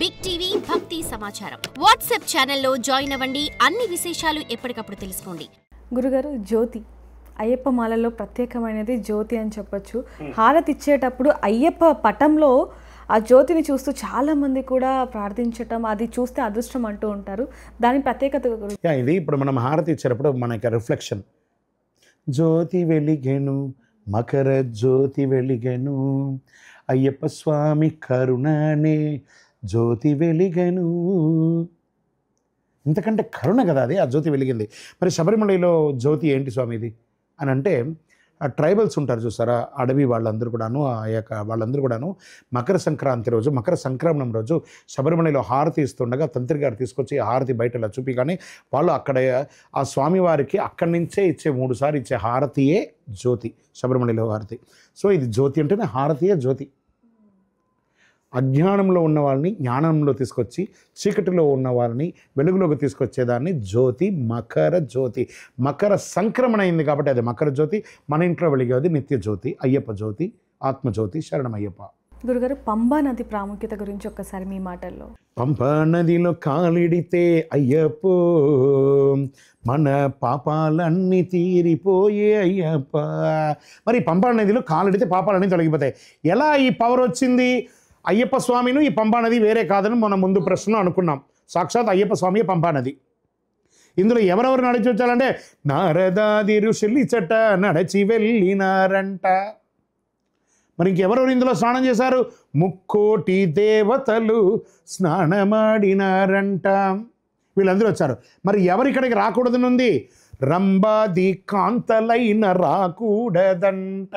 Big TV భక్తి సమాచారం WhatsApp ఛానల్లో జాయిన్ అవ్వండి. అన్ని విశేషాలు ఎప్పటికప్పుడు తెలుసుకోండి. గురుగారు, జ్యోతి అయ్యప్ప మాలలో ప్రత్యేకమైనది జ్యోతి అని చెప్పొచ్చు. హారతి ఇచ్చేటప్పుడు అయ్యప్ప పటంలో ఆ జ్యోతిని చూస్తూ చాలా మంది కూడా ప్రార్థించటం, అది చూస్తే అదృష్టం అంటూ ఉంటారు. దాని ప్రత్యేకత ఇది ఇప్పుడు మనం హారతి ఇచ్చేటప్పుడు మనకి రిఫ్లెక్షన్, జ్యోతి వెలిగెను మకర జ్యోతి వెలిగెను అయ్యప్ప స్వామి కరుణనే జ్యోతి వెలిగెను. ఇంతకంటే కరుణ కదా అది, ఆ జ్యోతి వెలిగింది. మరి శబరిమలలో జ్యోతి ఏంటి స్వామి ఇది అని అంటే, ఆ ట్రైబల్స్ ఉంటారు చూసారా, అడవి వాళ్ళందరూ కూడాను, ఆ యొక్క వాళ్ళందరూ కూడాను మకర సంక్రాంతి రోజు, మకర సంక్రమణం రోజు శబరిమలలో హారతి ఇస్తుండగా తంత్రి గారు తీసుకొచ్చి హారతి బయట ఇలా చూపి, కానీ వాళ్ళు అక్కడ ఆ స్వామివారికి అక్కడి నుంచే ఇచ్చే 3 సార్లు ఇచ్చే హారతియే జ్యోతి, శబరిమలలో హారతి. సో ఇది జ్యోతి అంటేనే హారతియే జ్యోతి. అజ్ఞానంలో ఉన్న వాళ్ళని జ్ఞానంలో తీసుకొచ్చి, చీకటిలో ఉన్న వాళ్ళని వెలుగులోకి తీసుకొచ్చేదాన్ని జ్యోతి, మకర జ్యోతి. మకర సంక్రమణ అయింది కాబట్టి అది మకర జ్యోతి. మన ఇంట్లో వెలిగేది నిత్య జ్యోతి, అయ్యప్ప జ్యోతి, ఆత్మజ్యోతి, శరణమయ్యప్ప. గురుగారు, పంబా నది ప్రాముఖ్యత గురించి ఒక్కసారి మీ మాటల్లో. పంపా నదిలో కాలిడితే అయ్యప్పో మన పాపాలన్నీ తీరిపోయే అయ్యప్ప. మరి పంపా నదిలో కాలిడితే పాపాలన్నీ తొలగిపోతాయి. ఎలా ఈ పవర్ వచ్చింది? అయ్యప్ప స్వామిను ఈ పంపా నది వేరే కాదని మనం ముందు ప్రశ్నలో అనుకున్నాం. సాక్షాత్ అయ్యప్ప స్వామి పంపా నది. ఇందులో ఎవరెవరు నడిచి వచ్చారంటే, నారదాది ఋషులు చట నడచి వెళ్ళినారంట. మరి ఇంకెవరెవరు ఇందులో స్నానం చేశారు? 3,000,000 దేవతలు స్నానమాడినారంట. వీళ్ళందరూ వచ్చారు. మరి ఎవరిక్కడికి రాకూడదనుంది? రంబాది కాంతలైన రాకూడదంట.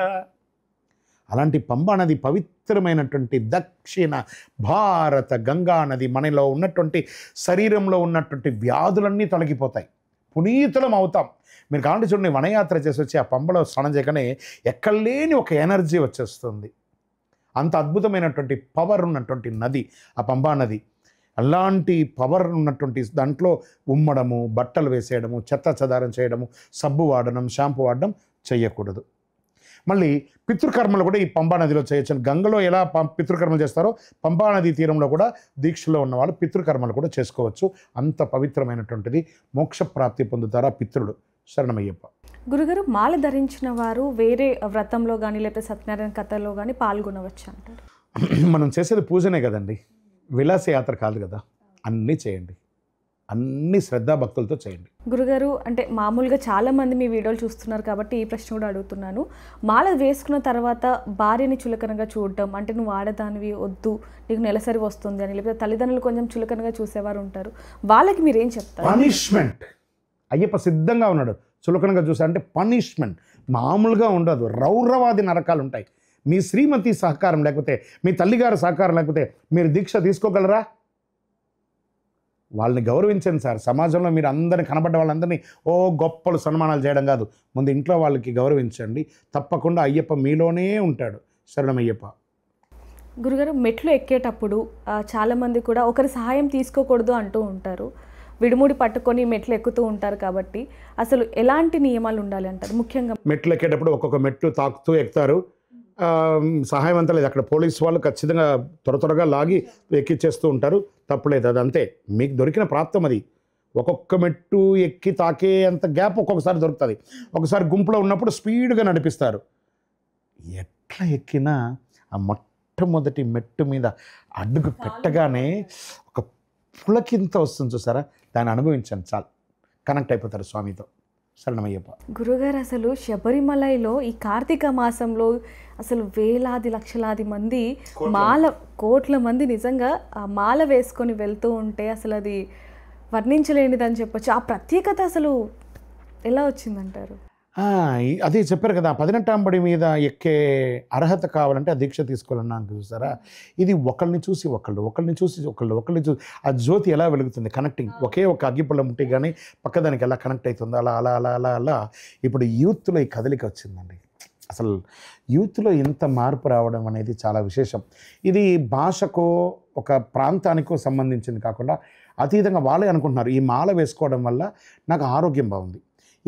అలాంటి పంబా నది పవిత్రమైనటువంటి దక్షిణ భారత గంగా నది. మనలో ఉన్నటువంటి శరీరంలో ఉన్నటువంటి వ్యాధులన్నీ తొలగిపోతాయి, పునీతులం అవుతాం. మీరు కావాలంటే చూడండి, వనయాత్ర చేసి వచ్చి ఆ పంబలో స్నానం చేయగానే ఎక్కడలేని ఒక ఎనర్జీ వచ్చేస్తుంది. అంత అద్భుతమైనటువంటి పవర్ ఉన్నటువంటి నది ఆ పంబా నది. అలాంటి పవర్ ఉన్నటువంటి దాంట్లో ఉమ్మడము, బట్టలు వేసేయడము, చెత్త చెదారం చేయడము, సబ్బు వాడడం, షాంపూ వాడడం చేయకూడదు. మళ్ళీ పితృకర్మలు కూడా ఈ పంబా నదిలో చేయొచ్చు. గంగలో ఎలా పితృకర్మలు చేస్తారో పంబా నది తీరంలో కూడా దీక్షలో ఉన్న వాళ్ళు పితృకర్మలు కూడా చేసుకోవచ్చు. అంత పవిత్రమైనటువంటిది. మోక్ష ప్రాప్తి పొందుతారా పితృడు. శరణమయ్యప్ప. గురుగారు, మాల ధరించిన వారు వేరే వ్రతంలో కానీ లేకపోతే సత్యనారాయణ కథలో కానీ పాల్గొనవచ్చు అంటారు. మనం చేసేది పూజనే కదండి, విలాసయాత్ర కాదు కదా. అన్నీ చేయండి, అన్ని శ్రద్ధాభక్తులతో చేయండి. గురుగారు, అంటే మామూలుగా చాలామంది మీ వీడియోలు చూస్తున్నారు కాబట్టి ఈ ప్రశ్న కూడా అడుగుతున్నాను. మాల వేసుకున్న తర్వాత భార్యని చులకనగా చూడటం, అంటే నువ్వు ఆడదానివి, వద్దు, నీకు నెలసరి వస్తుంది అని, లేకపోతే తల్లిదండ్రులు కొంచెం చులకనగా చూసేవారు ఉంటారు. వాళ్ళకి మీరేం చెప్తారు? పనిష్మెంట్. అయ్యప్ప సిద్ధంగా ఉన్నాడు. చులకనగా చూసా అంటే పనిష్మెంట్ మామూలుగా ఉండదు. రౌరవాది నరకాలు ఉంటాయి. మీ శ్రీమతి సహకారం లేకపోతే, మీ తల్లిగారి సహకారం లేకపోతే మీరు దీక్ష తీసుకోగలరా? వాళ్ళని గౌరవించండి సార్. సమాజంలో మీరు అందరిని కనబడ్డ వాళ్ళందరినీ గొప్పలు సన్మానాలు చేయడం కాదు, ముందు ఇంట్లో వాళ్ళకి గౌరవించండి. తప్పకుండా అయ్యప్ప మీలోనే ఉంటాడు. శరణమయ్యప్ప. గురుగారు, మెట్లు ఎక్కేటప్పుడు చాలామంది కూడా ఒకరి సహాయం తీసుకోకూడదు అంటూ ఉంటారు. విడిముడి పట్టుకొని మెట్లు ఎక్కుతూ ఉంటారు కాబట్టి అసలు ఎలాంటి నియమాలు ఉండాలి అంటారు? ముఖ్యంగా మెట్లు ఎక్కేటప్పుడు ఒక్కొక్క మెట్లు తాకుతూ ఎక్కుతారు. సహాయం అంతా లేదు. అక్కడ పోలీసు వాళ్ళు ఖచ్చితంగా త్వరగా లాగి ఎక్కిచ్చేస్తూ ఉంటారు. తప్పులేదు, అది అంతే. మీకు దొరికిన ప్రాప్తం అది. ఒక్కొక్క మెట్టు ఎక్కి తాకే అంత గ్యాప్ ఒక్కొక్కసారి దొరుకుతుంది. ఒకసారి గుంపులో ఉన్నప్పుడు స్పీడ్గా నడిపిస్తారు. ఎట్లా ఎక్కినా ఆ మొట్టమొదటి మెట్టు మీద అడుగు పెట్టగానే ఒక పులకింత వస్తుంది చూసారా, దాన్ని అనుభవించండి చాలు. కనెక్ట్ అయిపోతారు స్వామితో. శరణమయ్యప్ప. గురుగారు, అసలు శబరిమలలో ఈ కార్తీక మాసంలో అసలు వేలాది లక్షలాది మంది కోట్ల మంది నిజంగా ఆ మాల వేసుకొని వెళ్తూ ఉంటే అసలు అది వర్ణించలేనిదని చెప్పొచ్చు. ఆ ప్రత్యేకత అసలు ఎలా వచ్చిందంటారు? అదే చెప్పారు కదా, 18వ పడి మీద ఎక్కే అర్హత కావాలంటే ఆ దీక్ష తీసుకోవాలన్నా చూసారా. ఇది ఒకళ్ళని చూసి ఒకళ్ళని చూసి ఆ జ్యోతి ఎలా వెలుగుతుంది, కనెక్టింగ్. ఒకే ఒక అగ్గిపుల్ల ముట్టి కానీ పక్కదానికి ఎలా కనెక్ట్ అవుతుందో అలా అలా అలా అలా అలా ఇప్పుడు యూత్లో ఈ కదలిక వచ్చిందండి. అసలు యూత్లో ఇంత మార్పు రావడం అనేది చాలా విశేషం. ఇది భాషకో ఒక ప్రాంతానికో సంబంధించింది కాకుండా అతీతంగా వాళ్ళే అనుకుంటున్నారు, ఈ మాల వేసుకోవడం వల్ల నాకు ఆరోగ్యం బాగుంది,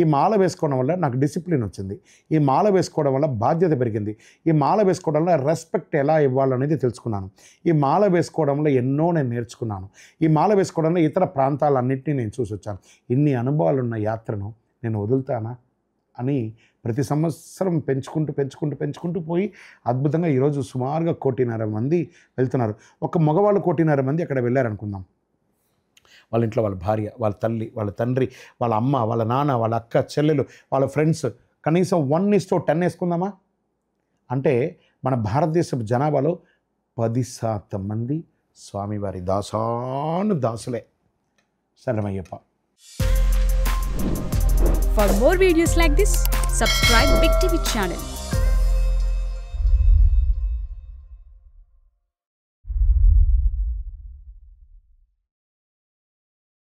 ఈ మాల వేసుకోవడం వల్ల నాకు డిసిప్లిన్ వచ్చింది, ఈ మాల వేసుకోవడం వల్ల బాధ్యత పెరిగింది, ఈ మాల వేసుకోవడం వల్ల రెస్పెక్ట్ ఎలా ఇవ్వాలనేది తెలుసుకున్నాను, ఈ మాల వేసుకోవడంలో ఎన్నో నేను నేర్చుకున్నాను, ఈ మాల వేసుకోవడంలో ఇతర ప్రాంతాలన్నింటినీ నేను చూసి వచ్చాను. ఇన్ని అనుభవాలు ఉన్న యాత్రను నేను వదులుతానా అని ప్రతి సంవత్సరం పెంచుకుంటూ పోయి అద్భుతంగా ఈరోజు సుమారుగా 1.5 మంది వెళ్తున్నారు. ఒక మగవాళ్ళు 1.5 మంది అక్కడ వెళ్ళారనుకుందాం. వాళ్ళ ఇంట్లో వాళ్ళ భార్య, వాళ్ళ తల్లి, వాళ్ళ తండ్రి, వాళ్ళ అమ్మ, వాళ్ళ నాన్న, వాళ్ళ అక్క చెల్లెలు, వాళ్ళ ఫ్రెండ్స్, కనీసం 1:10 వేసుకుందామా? అంటే మన భారతదేశ జనాభాలో 10% మంది స్వామివారి దాసులే. శరణమయ్యప్ప. For more videos like this, subscribe Big TV channel.